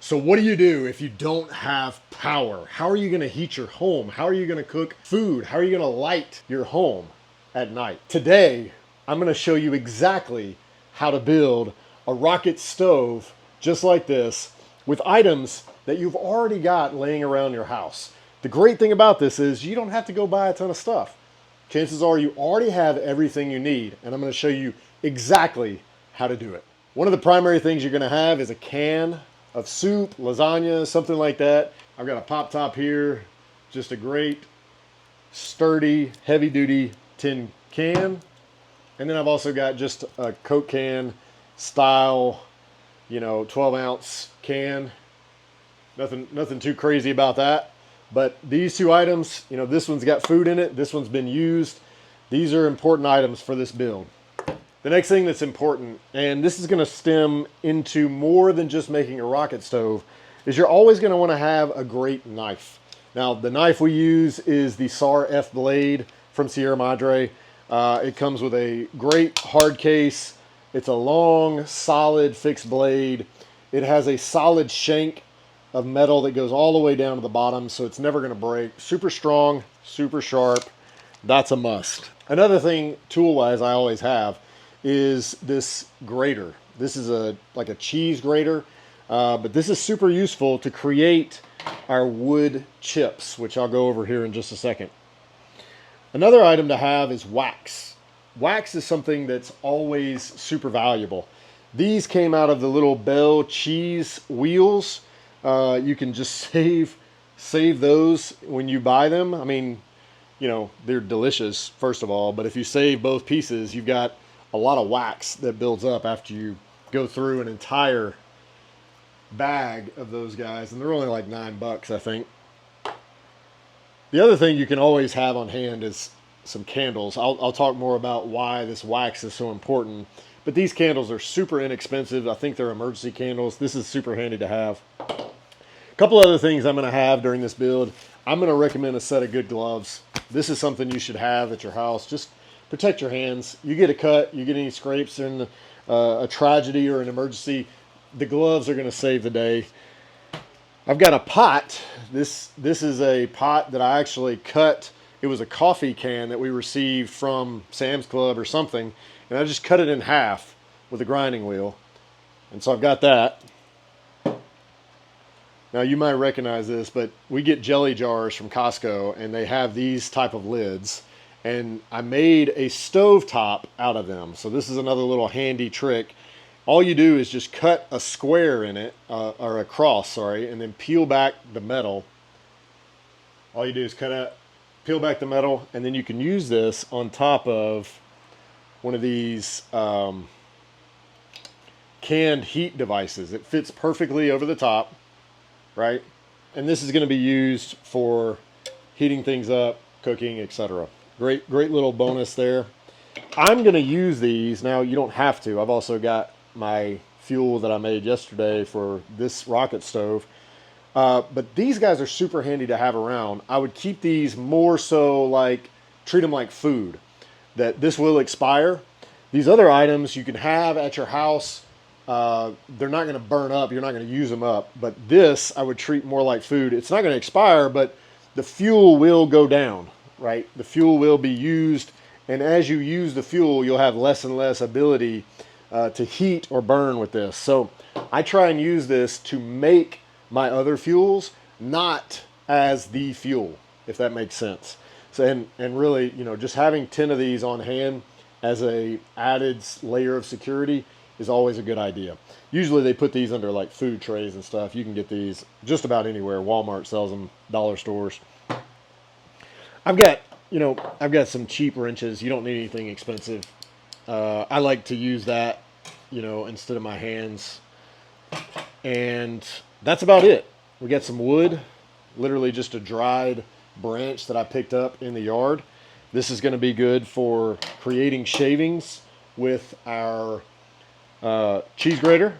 So what do you do if you don't have power? How are you going to heat your home? How are you going to cook food? How are you going to light your home at night? Today, I'm going to show you exactly how to build a rocket stove just like this with items that you've already got laying around your house. The great thing about this is you don't have to go buy a ton of stuff. Chances are you already have everything you need, and I'm going to show you exactly how to do it. One of the primary things you're going to have is a can of soup, lasagna, something like that. I've got a pop top here, just a great, sturdy, heavy-duty tin can. And then I've also got just a Coke can style, 12-ounce can. Nothing too crazy about that. But these two items, this one's got food in it. This one's been used. These are important items for this build. The next thing that's important, and this is going to stem into more than just making a rocket stove, is you're always going to want to have a great knife. Now, the knife we use is the SAR F blade from Sierra Madre. It comes with a great hard case. It's a long, solid, fixed blade. It has a solid shank of metal that goes all the way down to the bottom, so it's never going to break. Super strong, super sharp. That's a must. Another thing, tool-wise, I always have is this grater. This is like a cheese grater, but this is super useful to create our wood chips, which I'll go over here in just a second. Another item to have is wax. Wax is something that's always super valuable. These came out of the little Bell cheese wheels. You can just save those when you buy them. I mean, they're delicious, first of all, but if you save both pieces, you've got a lot of wax that builds up after you go through an entire bag of those guys, and they're only like $9, I think. The other thing you can always have on hand is some candles. I'll talk more about why this wax is so important, but these candles are super inexpensive. I think they're emergency candles. This is super handy to have. A couple other things I'm going to have during this build. I'm going to recommend a set of good gloves. This is something you should have at your house. Just protect your hands. You get a cut, you get any scrapes in a tragedy or an emergency, the gloves are going to save the day. I've got a pot. This is a pot that I actually cut. It was a coffee can that we received from Sam's Club or something, and I just cut it in half with a grinding wheel. And so I've got that. Now you might recognize this, but we get jelly jars from Costco, and they have these type of lids. And I made a stove top out of them. So this is another little handy trick. All you do is just cut a square in it, or a cross, sorry, and then peel back the metal. All you do is peel back the metal, and then you can use this on top of one of these canned heat devices. It fits perfectly over the top, right? And this is going to be used for heating things up, cooking, etc. Great little bonus there. I'm going to use these. Now, you don't have to. I've also got my fuel that I made yesterday for this rocket stove. But these guys are super handy to have around. I would keep these more so treat them like food. That this will expire. These other items you can have at your house. They're not going to burn up. You're not going to use them up. But this I would treat more like food. It's not going to expire, but the fuel will go down. Right? The fuel will be used, and as you use the fuel, you'll have less and less ability to heat or burn with this. So I try and use this to make my other fuels, not as the fuel, if that makes sense. So and really, just having 10 of these on hand as a added layer of security is always a good idea. Usually they put these under like food trays and stuff. You can get these just about anywhere. Walmart sells them, dollar stores. I've got some cheap wrenches. You don't need anything expensive. I like to use that, instead of my hands. And that's about it. We got some wood, literally just a dried branch that I picked up in the yard. This is going to be good for creating shavings with our cheese grater.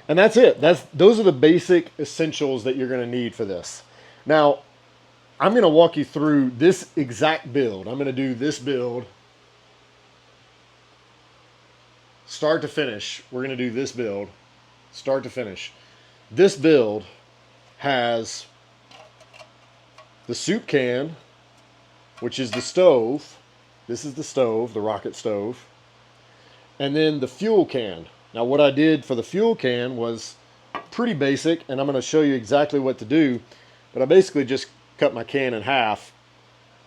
And that's it. Those are the basic essentials that you're going to need for this. Now, I'm going to walk you through this exact build. I'm going to do this build start to finish. We're going to do this build start to finish. This build has the soup can, which is the stove. This is the stove, the rocket stove. And then the fuel can. Now what I did for the fuel can was pretty basic, and I'm going to show you exactly what to do. But I basically just cut my can in half,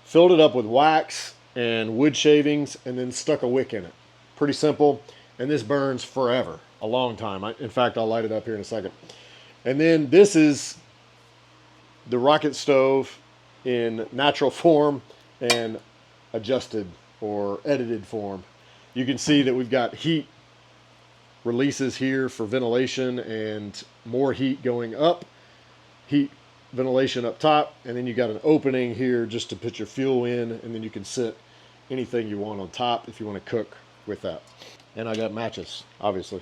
filled it up with wax and wood shavings, and then stuck a wick in it. Pretty simple. And this burns forever, a long time. In fact, I'll light it up here in a second. And then this is the rocket stove in natural form and adjusted or edited form. You can see that we've got heat releases here for ventilation and more heat going up, heat ventilation up top, and then you got an opening here just to put your fuel in, and then you can sit anything you want on top if you want to cook with that. And I got matches, obviously.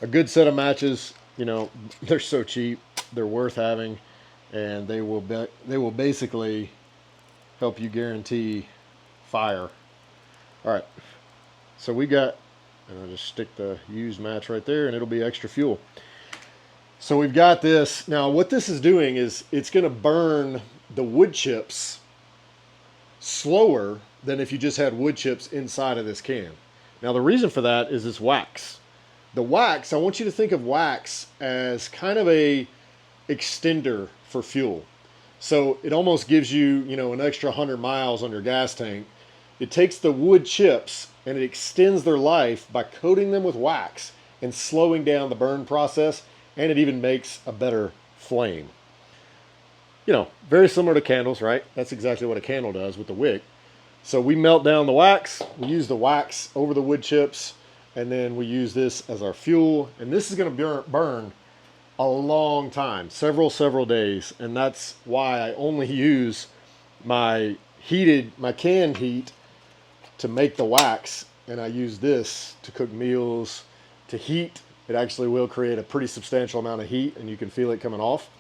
A good set of matches, you know, they're so cheap, they're worth having, and they will basically help you guarantee fire. All right, so we got, and I'll just stick the used match right there, and it'll be extra fuel. So we've got this. Now what this is doing is it's going to burn the wood chips slower than if you just had wood chips inside of this can. Now the reason for that is this wax. The wax, I want you to think of wax as kind of a extender for fuel. So it almost gives you, you know, an extra 100 miles on your gas tank. It takes the wood chips and it extends their life by coating them with wax and slowing down the burn process, and it even makes a better flame. You know, very similar to candles, right? That's exactly what a candle does with the wick. So we melt down the wax, we use the wax over the wood chips, and then we use this as our fuel. And this is going to burn a long time, several days. And that's why I only use my canned heat to make the wax. And I use this to cook meals, to heat. It actually will create a pretty substantial amount of heat, and you can feel it coming off.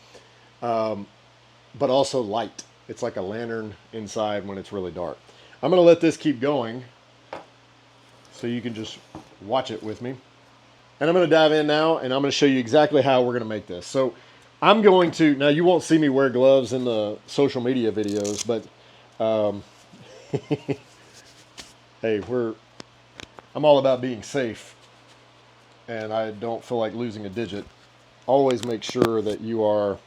But also light. It's like a lantern inside when it's really dark. I'm going to let this keep going so you can just watch it with me. And I'm going to dive in now, and I'm going to show you exactly how we're going to make this. So I'm going to, now you won't see me wear gloves in the social media videos, but hey, I'm all about being safe, and I don't feel like losing a digit. Always make sure that you are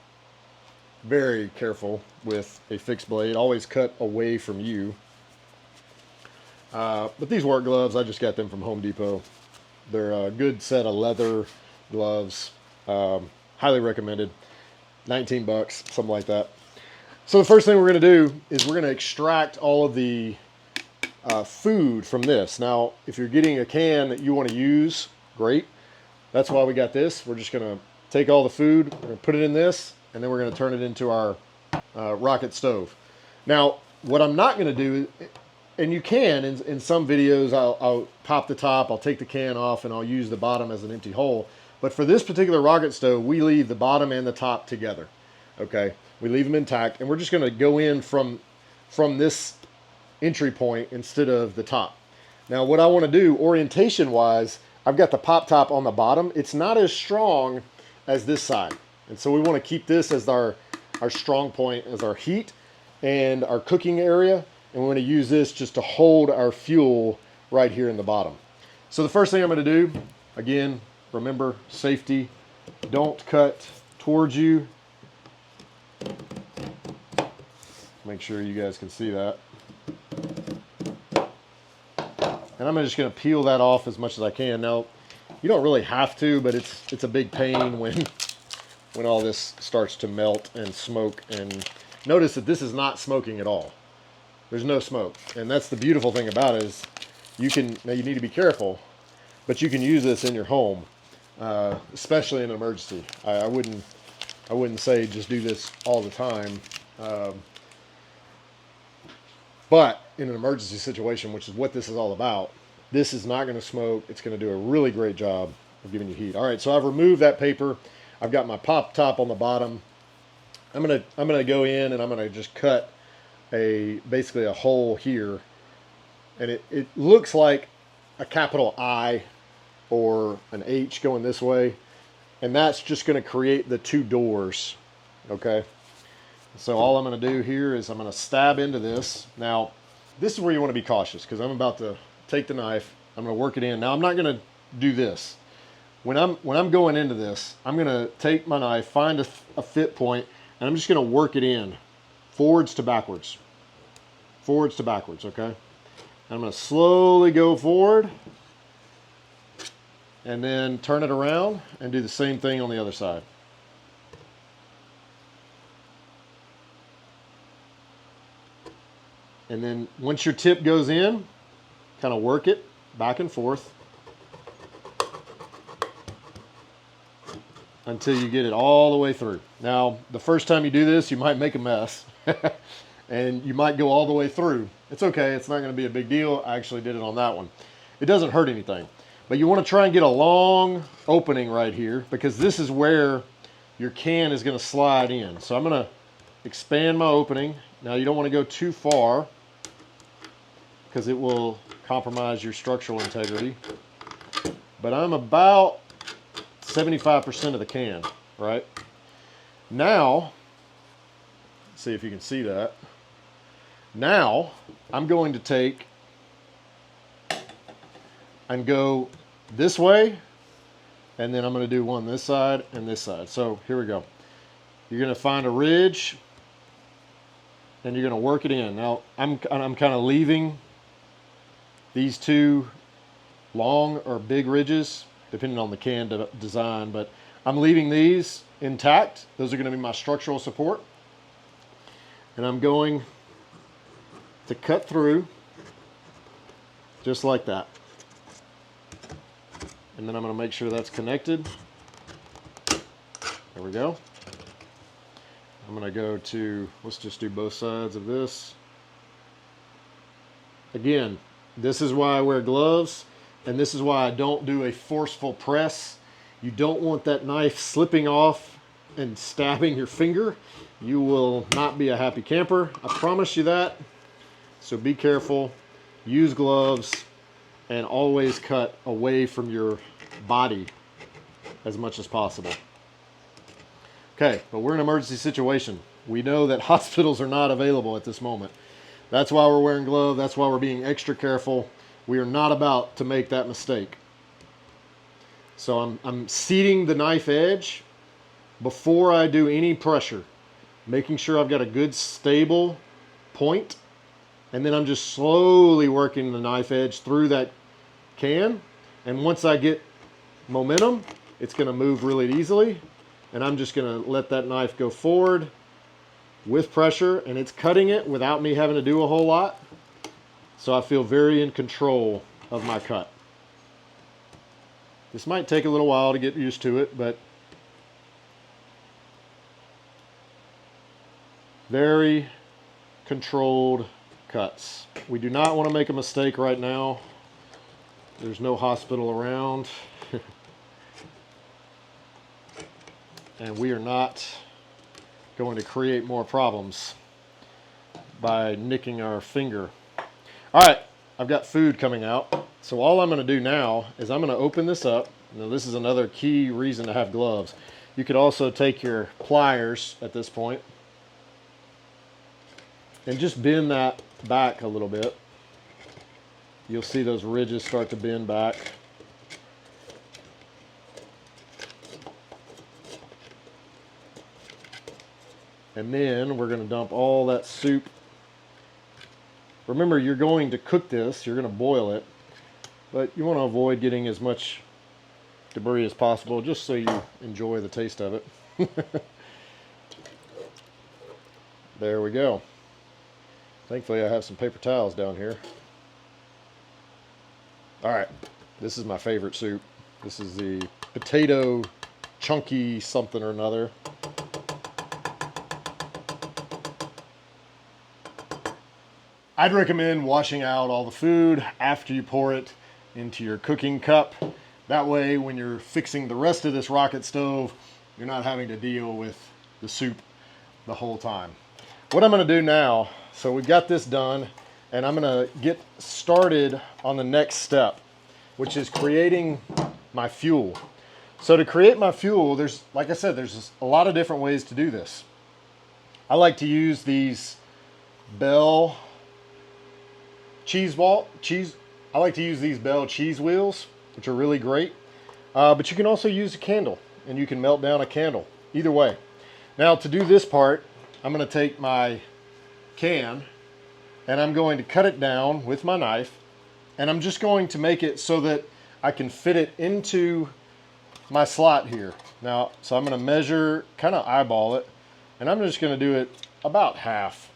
very careful with a fixed blade. Always cut away from you. But these work gloves, I just got them from Home Depot. They're a good set of leather gloves. Highly recommended. 19 bucks, something like that. So the first thing we're going to do is we're going to extract all of the food from this. Now, if you're getting a can that you want to use, great. That's why we got this. We're just going to take all the food, we're going to put it in this, and then we're going to turn it into our rocket stove. Now, what I'm not going to do, and you can, in some videos, I'll pop the top, I'll take the can off, and I'll use the bottom as an empty hole. But for this particular rocket stove, we leave the bottom and the top together. Okay, we leave them intact, and we're just going to go in from this entry point instead of the top. Now, what I want to do, orientation-wise, I've got the pop top on the bottom. It's not as strong as this side. And so we want to keep this as our strong point, as our heat and our cooking area. And we're going to use this just to hold our fuel right here in the bottom. So the first thing I'm going to do, again, remember safety. Don't cut towards you. Make sure you guys can see that. And I'm just going to peel that off as much as I can. Now, you don't really have to, but it's a big pain when all this starts to melt and smoke. And notice that this is not smoking at all. There's no smoke. And that's the beautiful thing about it is now you need to be careful, but you can use this in your home, especially in an emergency. I wouldn't say just do this all the time. But in an emergency situation, which is what this is all about, this is not going to smoke. It's going to do a really great job of giving you heat. All right, so I've removed that paper. I've got my pop top on the bottom. I'm gonna go in and I'm gonna just cut basically a hole here, and it looks like a capital I or an H going this way, And that's just going to create the two doors, okay? So all I'm going to do here is I'm going to stab into this. Now, this is where you want to be cautious because I'm about to take the knife. I'm going to work it in. Now, I'm not going to do this. When I'm going into this, I'm going to take my knife, find a fit point, and I'm just going to work it in forwards to backwards. Forwards to backwards, okay? I'm going to slowly go forward and then turn it around and do the same thing on the other side. And then once your tip goes in, kind of work it back and forth until you get it all the way through. Now, the first time you do this, you might make a mess and you might go all the way through. It's okay, it's not going to be a big deal. I actually did it on that one. It doesn't hurt anything. But you want to try and get a long opening right here because this is where your can is going to slide in. So I'm going to expand my opening. Now you don't want to go too far because it will compromise your structural integrity. But I'm about 75% of the can, right? Now, let's see if you can see that. Now I'm going to take and go this way, and then I'm going to do one this side and this side. So here we go. You're going to find a ridge and you're going to work it in. Now I'm kind of leaving these two long or big ridges depending on the can design, but I'm leaving these intact. Those are going to be my structural support, and I'm going to cut through just like that. And then I'm going to make sure that's connected. There we go. I'm going to go to, let's just do both sides of this. Again, this is why I wear gloves, and this is why I don't do a forceful press. You don't want that knife slipping off and stabbing your finger. You will not be a happy camper. I promise you that. So be careful, use gloves, and always cut away from your body as much as possible. Okay, but we're in an emergency situation. We know that hospitals are not available at this moment. That's why we're wearing gloves. That's why we're being extra careful. We are not about to make that mistake. So I'm seating the knife edge before I do any pressure, making sure I've got a good stable point, and then I'm just slowly working the knife edge through that can. And once I get momentum, it's going to move really easily, and I'm just going to let that knife go forward with pressure, and it's cutting it without me having to do a whole lot. So I feel very in control of my cut. This might take a little while to get used to it, but very controlled cuts. We do not want to make a mistake right now. There's no hospital around. And we are not going to create more problems by nicking our finger. All right, I've got food coming out. So all I'm going to do now is I'm going to open this up. Now this is another key reason to have gloves. You could also take your pliers at this point and just bend that back a little bit. You'll see those ridges start to bend back. And then we're going to dump all that soup. Remember, you're going to cook this, you're going to boil it, but you want to avoid getting as much debris as possible just so you enjoy the taste of it. There we go. Thankfully I have some paper towels down here. Alright, this is my favorite soup. This is the potato chunky something or another. I'd recommend washing out all the food after you pour it into your cooking cup. That way, when you're fixing the rest of this rocket stove, you're not having to deal with the soup the whole time. What I'm going to do now, so we've got this done, and I'm going to get started on the next step, which is creating my fuel. So to create my fuel, like I said, there's a lot of different ways to do this. I like to use these Bell I like to use these Bell cheese wheels, which are really great. But you can also use a candle, and you can melt down a candle. Either way. Now to do this part, I'm going to take my can, and I'm going to cut it down with my knife, and I'm just going to make it so that I can fit it into my slot here. Now, so I'm going to measure, kind of eyeball it, and I'm just going to do it about half,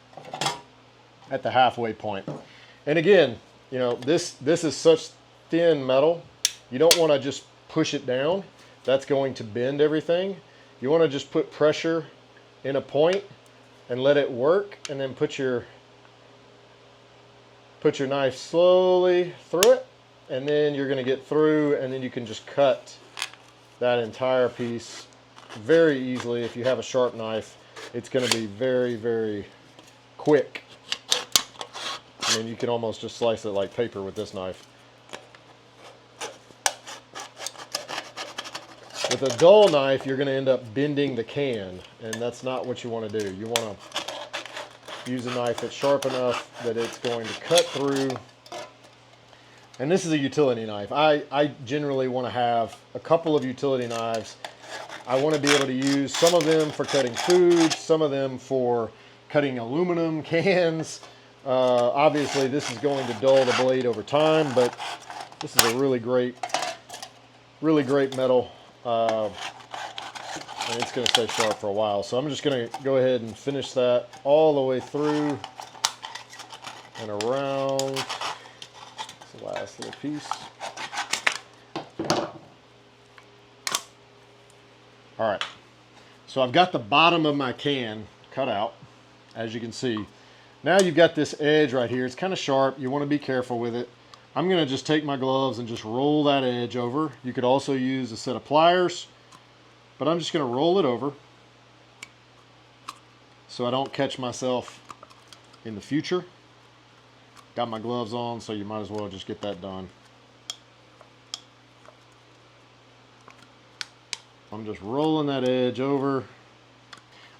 at the halfway point. And again, you know, this is such thin metal, you don't want to just push it down. That's going to bend everything. You want to just put pressure in a point and let it work, and then put your knife slowly through it, and then you're going to get through, and then you can just cut that entire piece very easily. If you have a sharp knife, it's going to be very, very quick. I mean, you can almost just slice it like paper with this knife. With a dull knife, you're going to end up bending the can, and that's not what you want to do. You want to use a knife that's sharp enough that it's going to cut through. And this is a utility knife. I generally want to have a couple of utility knives. I want to be able to use some of them for cutting food, some of them for cutting aluminum cans. Obviously, this is going to dull the blade over time, but this is a really great metal. And it's going to stay sharp for a while. So I'm just going to go ahead and finish that all the way through and around. It's the last little piece. All right. So I've got the bottom of my can cut out, as you can see. Now you've got this edge right here. It's kind of sharp. You want to be careful with it. I'm going to just take my gloves and just roll that edge over. You could also use a set of pliers, but I'm just going to roll it over so I don't catch myself in the future. Got my gloves on, so you might as well just get that done. I'm just rolling that edge over.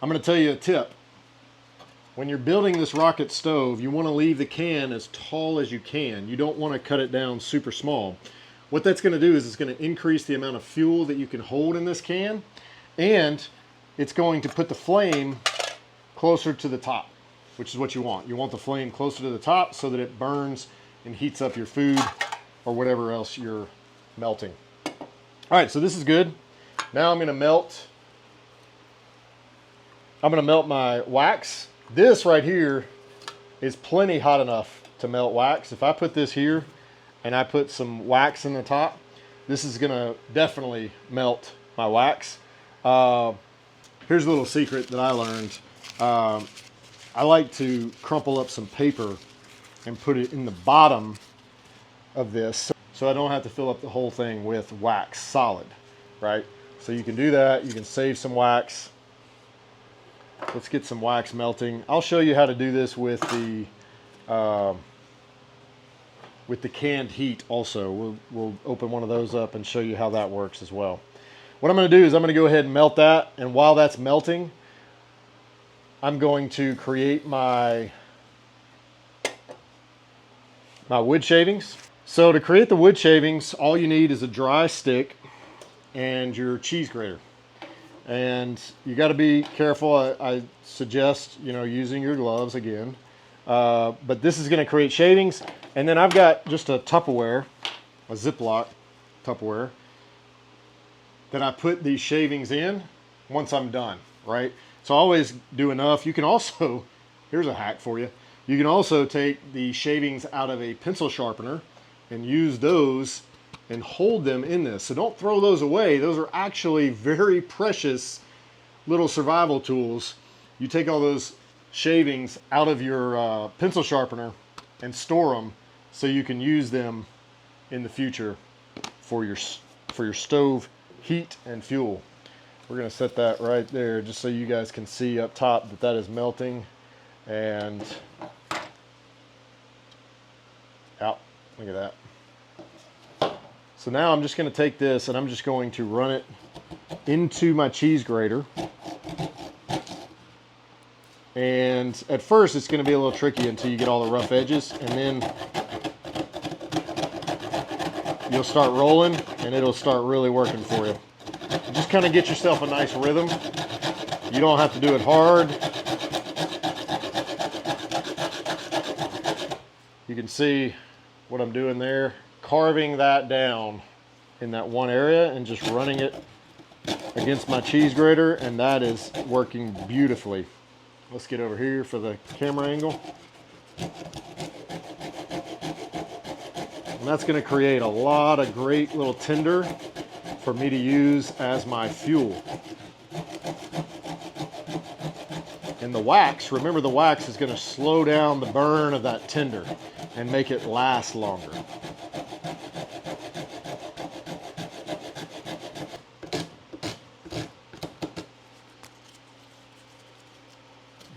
I'm going to tell you a tip. When you're building this rocket stove, you want to leave the can as tall as you can. You don't want to cut it down super small. What that's going to do is it's going to increase the amount of fuel that you can hold in this can, and it's going to put the flame closer to the top, which is what you want. You want the flame closer to the top so that it burns and heats up your food or whatever else you're melting. All right, so this is good. Now I'm going to melt my wax. This right here is plenty hot enough to melt wax. If I put this here and I put some wax in the top, this is gonna definitely melt my wax. Here's a little secret that I learned. I like to crumple up some paper and put it in the bottom of this so I don't have to fill up the whole thing with wax solid, right? So you can do that. You can save some wax. Let's get some wax melting. I'll show you how to do this with the canned heat also. We'll open one of those up and show you how that works as well. What I'm going to do is I'm going to go ahead and melt that, and while that's melting, I'm going to create my wood shavings. So to create the wood shavings, all you need is a dry stick and your cheese grater. And you got to be careful. I suggest, you know, using your gloves again. But this is going to create shavings. And then I've got just a Tupperware, a Ziploc Tupperware, that I put these shavings in once I'm done, right? So I always do enough. You can also, here's a hack for you. You can also take the shavings out of a pencil sharpener and use those and hold them in this. So don't throw those away. Those are actually very precious little survival tools. You take all those shavings out of your pencil sharpener and store them so you can use them in the future for your stove heat and fuel. We're going to set that right there just so you guys can see up top that that is melting. And out, look at that. So now I'm just going to take this and I'm just going to run it into my cheese grater. And at first it's going to be a little tricky until you get all the rough edges, and then you'll start rolling and it'll start really working for you. Just kind of get yourself a nice rhythm. You don't have to do it hard. You can see what I'm doing there, carving that down in that one area and just running it against my cheese grater, and that is working beautifully. Let's get over here for the camera angle. And that's going to create a lot of great little tinder for me to use as my fuel. And the wax, remember the wax is going to slow down the burn of that tinder and make it last longer.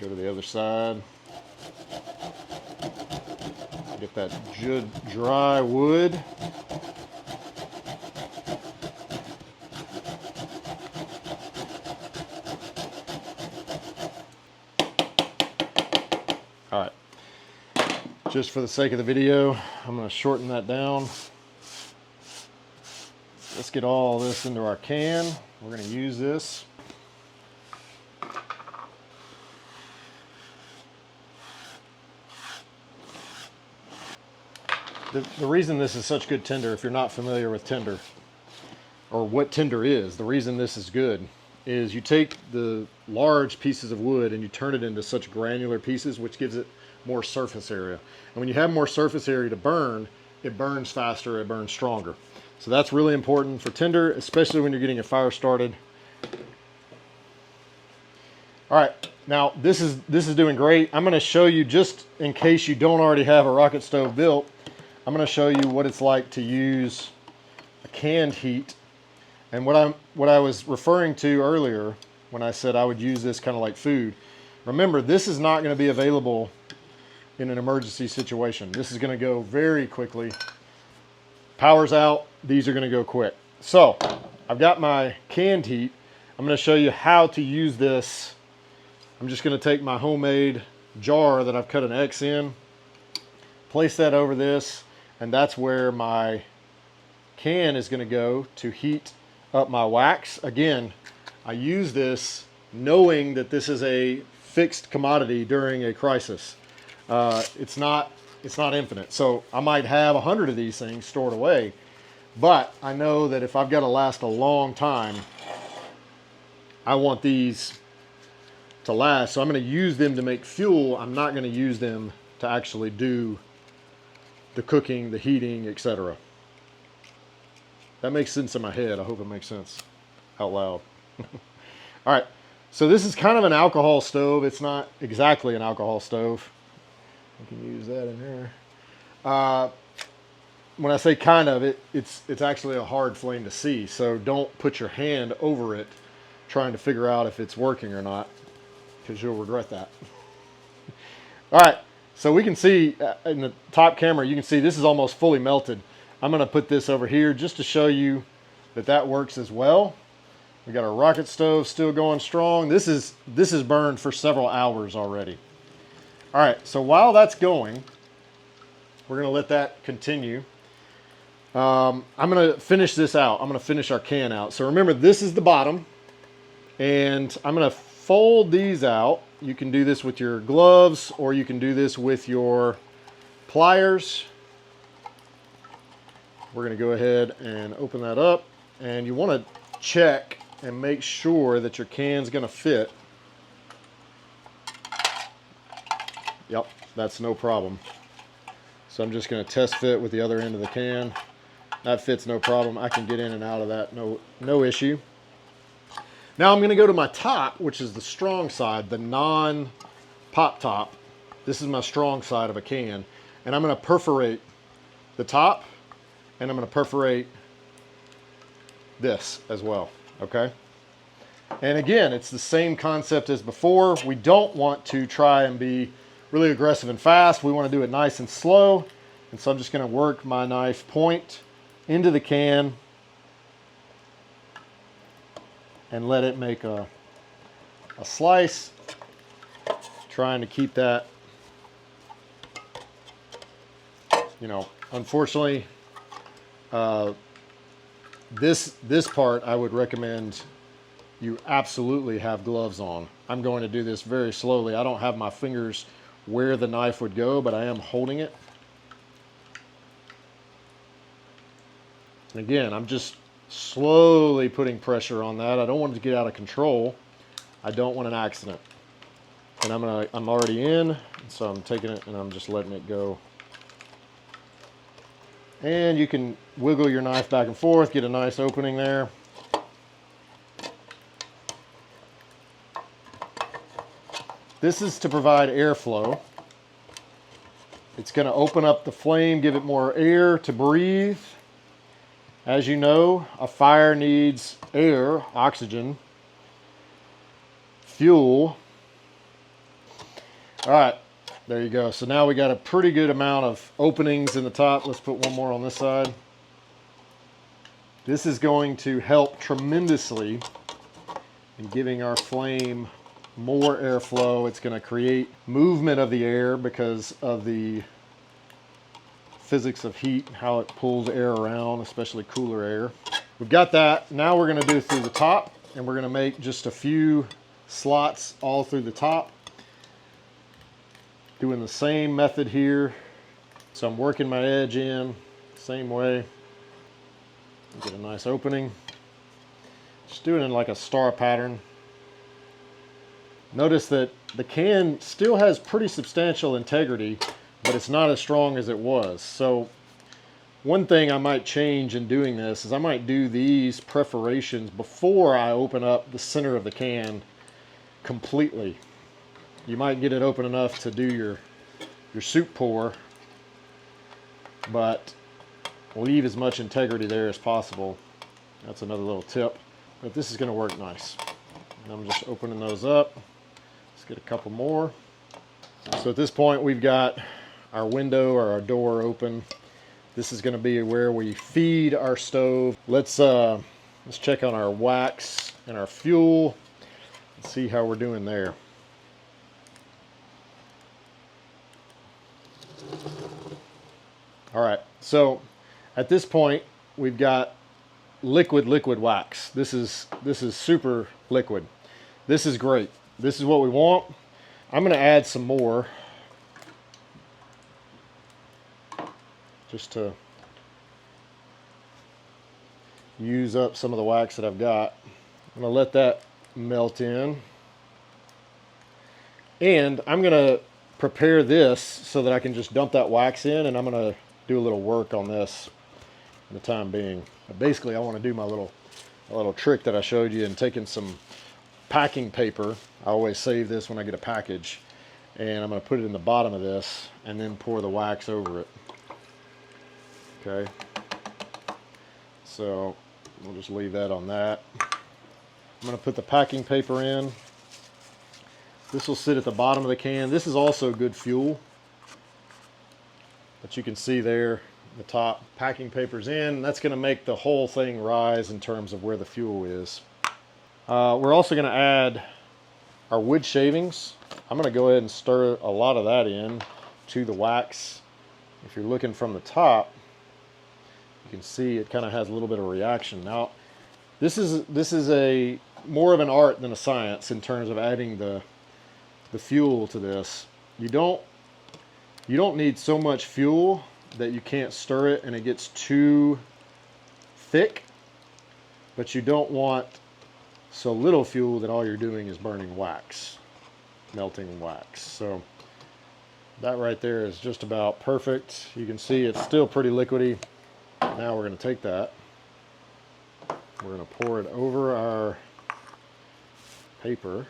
Go to the other side. Get that good dry wood. All right. Just for the sake of the video, I'm going to shorten that down. Let's get all this into our can. We're going to use this. The reason this is such good tinder, if you're not familiar with tinder, or what tinder is, the reason this is good is you take the large pieces of wood and you turn it into such granular pieces, which gives it more surface area. And when you have more surface area to burn, it burns faster, it burns stronger. So that's really important for tinder, especially when you're getting a fire started. All right, now this is doing great. I'm going to show you, just in case you don't already have a rocket stove built, I'm going to show you what it's like to use a canned heat. And what I was referring to earlier when I said I would use this kind of like food. Remember, this is not going to be available in an emergency situation. This is going to go very quickly. Power's out, these are going to go quick. So I've got my canned heat. I'm going to show you how to use this. I'm just going to take my homemade jar that I've cut an X in, place that over this, and that's where my can is going to go to heat up my wax. Again, I use this knowing that this is a fixed commodity during a crisis. It's not infinite. So I might have 100 of these things stored away, but I know that if I've got to last a long time, I want these to last. So I'm going to use them to make fuel. I'm not going to use them to actually do the cooking, the heating, etc. That makes sense in my head. I hope it makes sense out loud. All right, so this is kind of an alcohol stove. It's not exactly an alcohol stove. I can use that in there. When I say kind of, it's actually a hard flame to see. So don't put your hand over it trying to figure out if it's working or not, because you'll regret that. All right. So we can see in the top camera, you can see this is almost fully melted. I'm going to put this over here just to show you that that works as well. We got our rocket stove still going strong. This is burned for several hours already. All right, so while that's going, we're going to let that continue. I'm going to finish this out. I'm going to finish our can out. So remember, this is the bottom, and I'm going to fold these out. You can do this with your gloves, or you can do this with your pliers. We're going to go ahead and open that up, and you want to check and make sure that your can's going to fit. Yep, that's no problem. So I'm just going to test fit with the other end of the can. That fits no problem. I can get in and out of that, no issue. Now I'm going to go to my top, which is the strong side, the non-pop top. This is my strong side of a can. And I'm going to perforate the top, and I'm going to perforate this as well, okay? And again, it's the same concept as before. We don't want to try and be really aggressive and fast. We want to do it nice and slow. And so I'm just going to work my knife point into the can and let it make a slice, trying to keep that, you know, unfortunately, this part I would recommend you absolutely have gloves on. I'm going to do this very slowly. I don't have my fingers where the knife would go, but I am holding it. And again, I'm just slowly putting pressure on that. I don't want it to get out of control. I don't want an accident. And I'm already in, so I'm taking it and I'm just letting it go. And you can wiggle your knife back and forth, get a nice opening there. This is to provide airflow. It's going to open up the flame, give it more air to breathe. As you know, a fire needs air, oxygen, fuel. All right, there you go. So now we got a pretty good amount of openings in the top. Let's put one more on this side. This is going to help tremendously in giving our flame more airflow. It's going to create movement of the air because of the physics of heat, how it pulls air around, especially cooler air. We've got that. Now we're going to do through the top, and we're going to make just a few slots all through the top. Doing the same method here. So I'm working my edge in, same way. Get a nice opening. Just doing it in like a star pattern. Notice that the can still has pretty substantial integrity, but it's not as strong as it was. So one thing I might change in doing this is I might do these perforations before I open up the center of the can completely. You might get it open enough to do your soup pour, but leave as much integrity there as possible. That's another little tip. But this is going to work nice. And I'm just opening those up. Let's get a couple more. So at this point we've got our window or our door open. This is going to be where we feed our stove. Let's check on our wax and our fuel and see how we're doing there. All right, so at this point we've got liquid wax. This is super liquid. This is great. This is what we want. I'm going to add some more just to use up some of the wax that I've got. I'm going to let that melt in. And I'm going to prepare this so that I can just dump that wax in, and I'm going to do a little work on this for the time being. But basically, I want to do my little trick that I showed you in taking some packing paper. I always save this when I get a package. And I'm going to put it in the bottom of this and then pour the wax over it. Okay. So we'll just leave that on that. I'm going to put the packing paper in. This will sit at the bottom of the can. This is also good fuel. But you can see there, the top packing paper's in. That's going to make the whole thing rise in terms of where the fuel is. We're also going to add our wood shavings. I'm going to go ahead and stir a lot of that in to the wax. If you're looking from the top, you can see it kind of has a little bit of reaction. Now, this is a more of an art than a science in terms of adding the fuel to this. You don't need so much fuel that you can't stir it and it gets too thick, but you don't want so little fuel that all you're doing is burning wax, melting wax. So that right there is just about perfect. You can see it's still pretty liquidy. Now we're going to take that, we're going to pour it over our paper.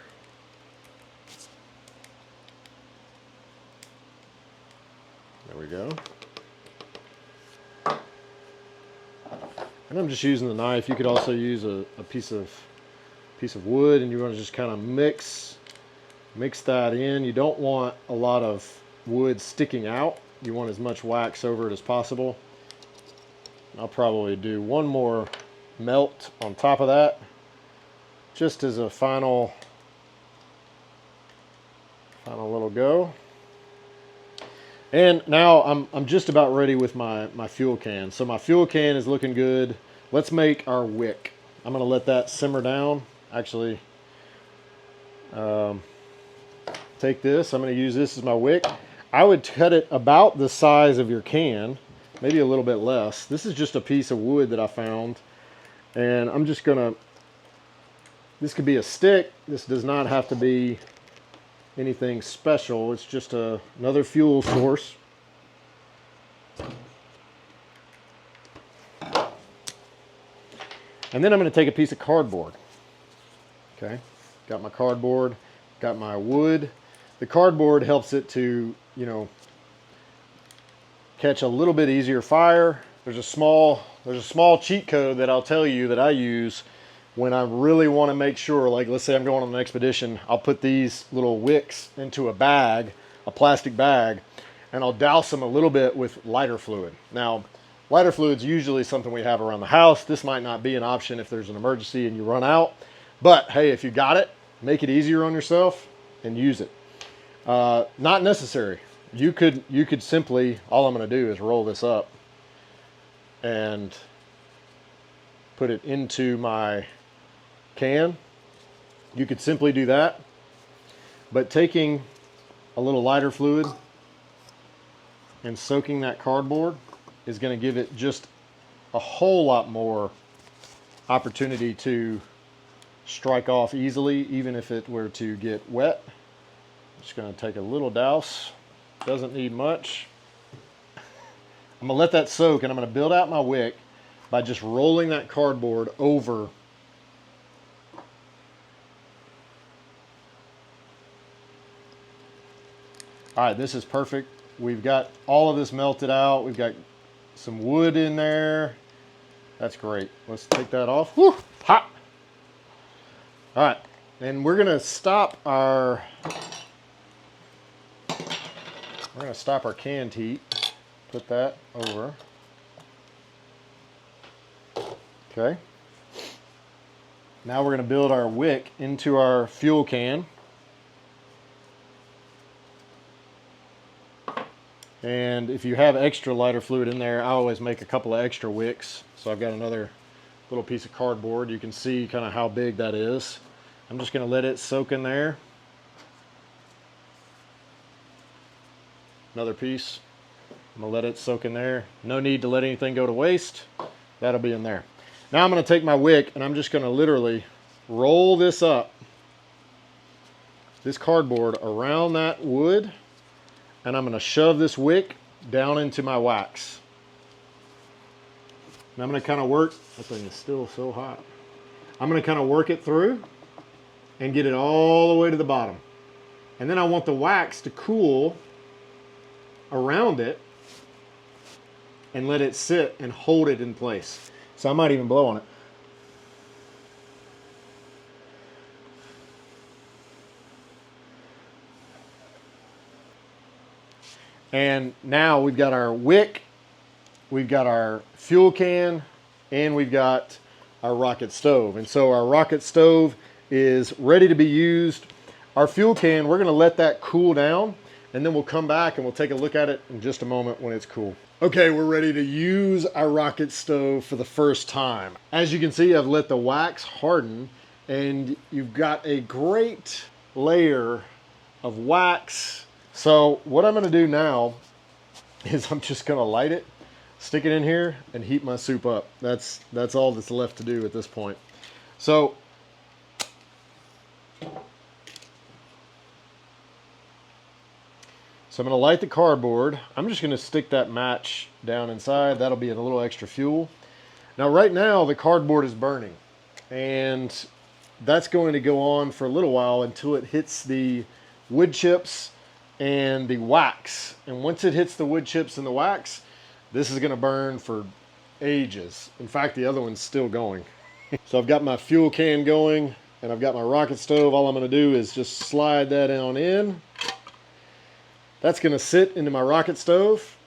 There we go. And I'm just using the knife. You could also use a piece of wood, and you want to just kind of mix that in. You don't want a lot of wood sticking out. You want as much wax over it as possible. I'll probably do one more melt on top of that, just as a final little go. And now I'm just about ready with my fuel can. So my fuel can is looking good. Let's make our wick. I'm gonna let that simmer down. Actually, take this. I'm gonna use this as my wick. I would cut it about the size of your can, maybe a little bit less. This is just a piece of wood that I found. And I'm just gonna, this could be a stick. This does not have to be anything special. It's just another fuel source. And then I'm going to take a piece of cardboard. Okay, got my cardboard, got my wood. The cardboard helps it to, you know, catch a little bit easier fire. There's a small cheat code that I'll tell you that I use when I really want to make sure, like let's say I'm going on an expedition, I'll put these little wicks into a bag, a plastic bag, and I'll douse them a little bit with lighter fluid. Now, lighter fluid's usually something we have around the house. This might not be an option if there's an emergency and you run out. But hey, if you got it, make it easier on yourself and use it. Not necessary. You could simply, all I'm going to do is roll this up and put it into my can. You could simply do that, but taking a little lighter fluid and soaking that cardboard is going to give it just a whole lot more opportunity to strike off easily, even if it were to get wet. I'm just going to take a little douse. Doesn't need much. I'm going to let that soak, and I'm going to build out my wick by just rolling that cardboard over All right, this is perfect. We've got all of this melted out. We've got some wood in there. That's great. Let's take that off. Whew, hot. All right, and we're gonna stop our canned heat. Put that over. Okay. Now we're gonna build our wick into our fuel can. And if you have extra lighter fluid in there, I always make a couple of extra wicks. So I've got another little piece of cardboard. You can see kind of how big that is. I'm just going to let it soak in there. Another piece. I'm going to let it soak in there. No need to let anything go to waste. That'll be in there. Now I'm going to take my wick and I'm just going to literally roll this up, this cardboard around that wood. And I'm going to shove this wick down into my wax. And I'm going to kind of work, that thing is still so hot. I'm going to kind of work it through and get it all the way to the bottom. And then I want the wax to cool around it and let it sit and hold it in place. So I might even blow on it. And now we've got our wick, we've got our fuel can, and we've got our rocket stove. And so our rocket stove is ready to be used. Our fuel can, we're gonna let that cool down, and then we'll come back and we'll take a look at it in just a moment when it's cool. Okay, we're ready to use our rocket stove for the first time. As you can see, I've let the wax harden, and you've got a great layer of wax. So what I'm going to do now is I'm just going to light it, stick it in here, and heat my soup up. That's all that's left to do at this point. So I'm going to light the cardboard. I'm just going to stick that match down inside. That'll be a little extra fuel. Now right now the cardboard is burning, and that's going to go on for a little while until it hits the wood chips and the wax. And once it hits the wood chips and the wax, this is going to burn for ages. In fact, the other one's still going. So I've got my fuel can going, and I've got my rocket stove. All I'm going to do is just slide that on in. That's going to sit into my rocket stove,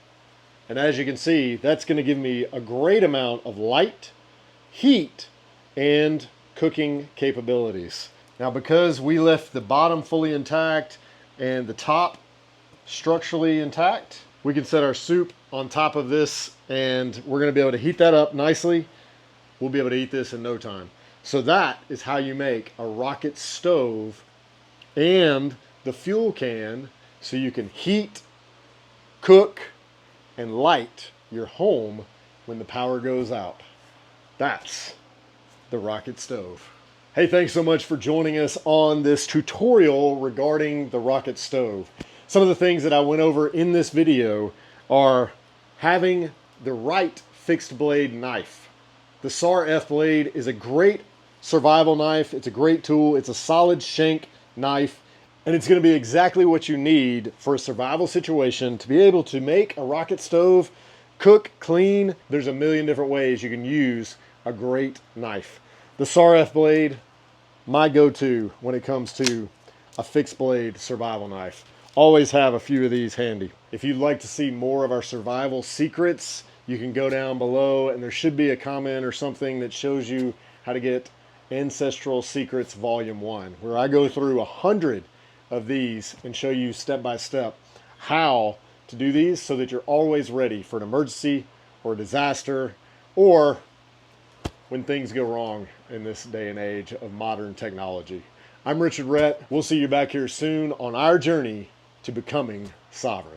And as you can see, that's going to give me a great amount of light, heat, and cooking capabilities. Now, because we left the bottom fully intact and the top structurally intact, we can set our soup on top of this and we're going to be able to heat that up nicely. We'll be able to eat this in no time. So that is how you make a rocket stove and the fuel can, so you can heat, cook, and light your home when the power goes out. That's the rocket stove. Hey, thanks so much for joining us on this tutorial regarding the rocket stove. Some of the things that I went over in this video are having the right fixed blade knife. The SAR F blade is a great survival knife. It's a great tool. It's a solid shank knife, and it's going to be exactly what you need for a survival situation to be able to make a rocket stove, cook, clean. There's a million different ways you can use a great knife. The SAR F blade, my go-to when it comes to a fixed blade survival knife. Always have a few of these handy. If you'd like to see more of our survival secrets, you can go down below and there should be a comment or something that shows you how to get Ancestral Secrets Volume 1, where I go through 100 of these and show you step by step how to do these so that you're always ready for an emergency or a disaster, or when things go wrong in this day and age of modern technology. I'm Richard Rhett. We'll see you back here soon on our journey to becoming sovereign.